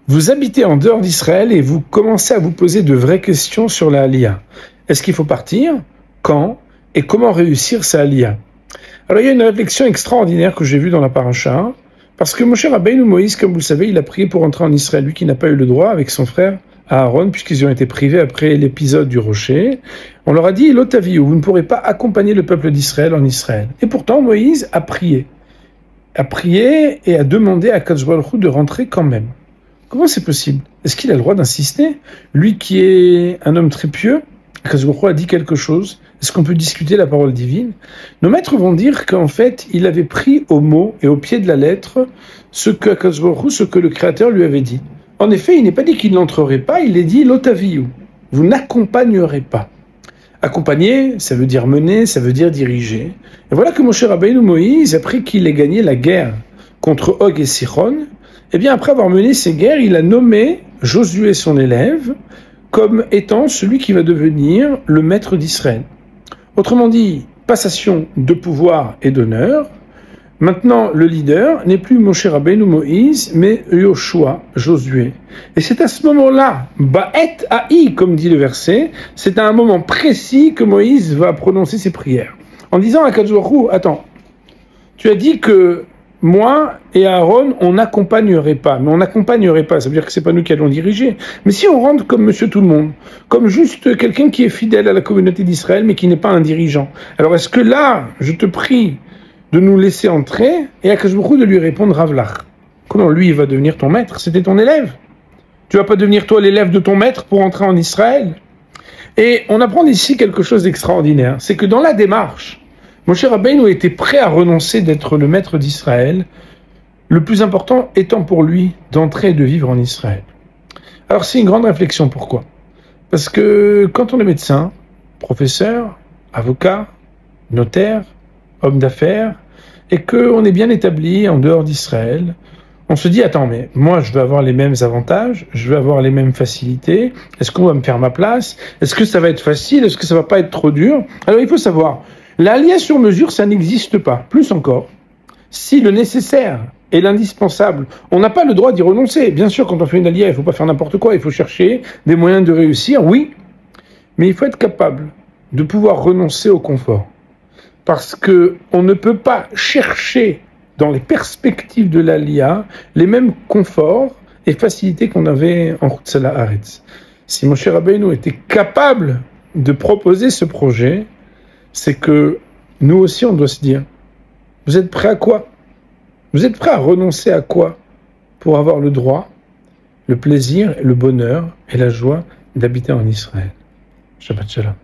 Vous habitez en dehors d'Israël et vous commencez à vous poser de vraies questions sur la Aliyah. Est-ce qu'il faut partir? Quand? Et comment réussir sa Aliyah? Alors il y a une réflexion extraordinaire que j'ai vue dans la paracha, parce que Moshe Rabbeinu Moïse, comme vous le savez, il a prié pour entrer en Israël, lui qui n'a pas eu le droit avec son frère Aaron, puisqu'ils ont été privés après l'épisode du rocher. On leur a dit, l'otaviou, vous ne pourrez pas accompagner le peuple d'Israël en Israël. Et pourtant Moïse a prié et a demandé à Kadosh Baruch Hu de rentrer quand même. Comment c'est possible? Est-ce qu'il a le droit d'insister? Lui qui est un homme très pieux, Akadosh Baruch Hu a dit quelque chose. Est-ce qu'on peut discuter la parole divine? Nos maîtres vont dire qu'en fait, il avait pris au mot et au pied de la lettre ce que Akadosh Baruch Hu, ce que le Créateur lui avait dit. En effet, il n'est pas dit qu'il n'entrerait pas, il est dit l'otaviou. Vous n'accompagnerez pas. Accompagner, ça veut dire mener, ça veut dire diriger. Et voilà que Moshe Rabbeinu Moïse, après qu'il ait gagné la guerre contre Og et Sichon, eh bien, après avoir mené ces guerres, il a nommé Josué, son élève, comme étant celui qui va devenir le maître d'Israël. Autrement dit, passation de pouvoir et d'honneur. Maintenant, le leader n'est plus Moshe Rabbeinu Moïse, mais Yoshua, Josué. Et c'est à ce moment-là, Ba'et Ha'i, comme dit le verset, c'est à un moment précis que Moïse va prononcer ses prières. En disant à Kadosh Baruch Hu, attends, tu as dit que moi et Aaron, on n'accompagnerait pas. Mais on n'accompagnerait pas, ça veut dire que c'est pas nous qui allons diriger. Mais si on rentre comme monsieur tout le monde, comme juste quelqu'un qui est fidèle à la communauté d'Israël, mais qui n'est pas un dirigeant, alors est-ce que là, je te prie de nous laisser entrer, et à Akadosh Baruch Hu de lui répondre Ravlach? Comment lui, il va devenir ton maître? C'était ton élève. Tu vas pas devenir toi l'élève de ton maître pour entrer en Israël? Et on apprend ici quelque chose d'extraordinaire, c'est que dans la démarche, Moshe Rabbeinu était prêt à renoncer d'être le maître d'Israël, le plus important étant pour lui d'entrer et de vivre en Israël. Alors c'est une grande réflexion, pourquoi? Parce que quand on est médecin, professeur, avocat, notaire, homme d'affaires, et qu'on est bien établi en dehors d'Israël, on se dit, attends, mais moi je veux avoir les mêmes avantages, je veux avoir les mêmes facilités, est-ce qu'on va me faire ma place? Est-ce que ça va être facile? Est-ce que ça va pas être trop dur? Alors il faut savoir, l'aliyah sur mesure, ça n'existe pas. Plus encore, si le nécessaire et l'indispensable, on n'a pas le droit d'y renoncer. Bien sûr, quand on fait une aliyah, il ne faut pas faire n'importe quoi, il faut chercher des moyens de réussir, oui, mais il faut être capable de pouvoir renoncer au confort. Parce que on ne peut pas chercher dans les perspectives de l'aliyah les mêmes conforts et facilités qu'on avait en Chutz La'aretz. Si Moshe Rabbeinu était capable de proposer ce projet, c'est que nous aussi, on doit se dire, vous êtes prêts à quoi? Vous êtes prêts à renoncer à quoi pour avoir le droit, le plaisir, le bonheur et la joie d'habiter en Israël? Shabbat Shalom.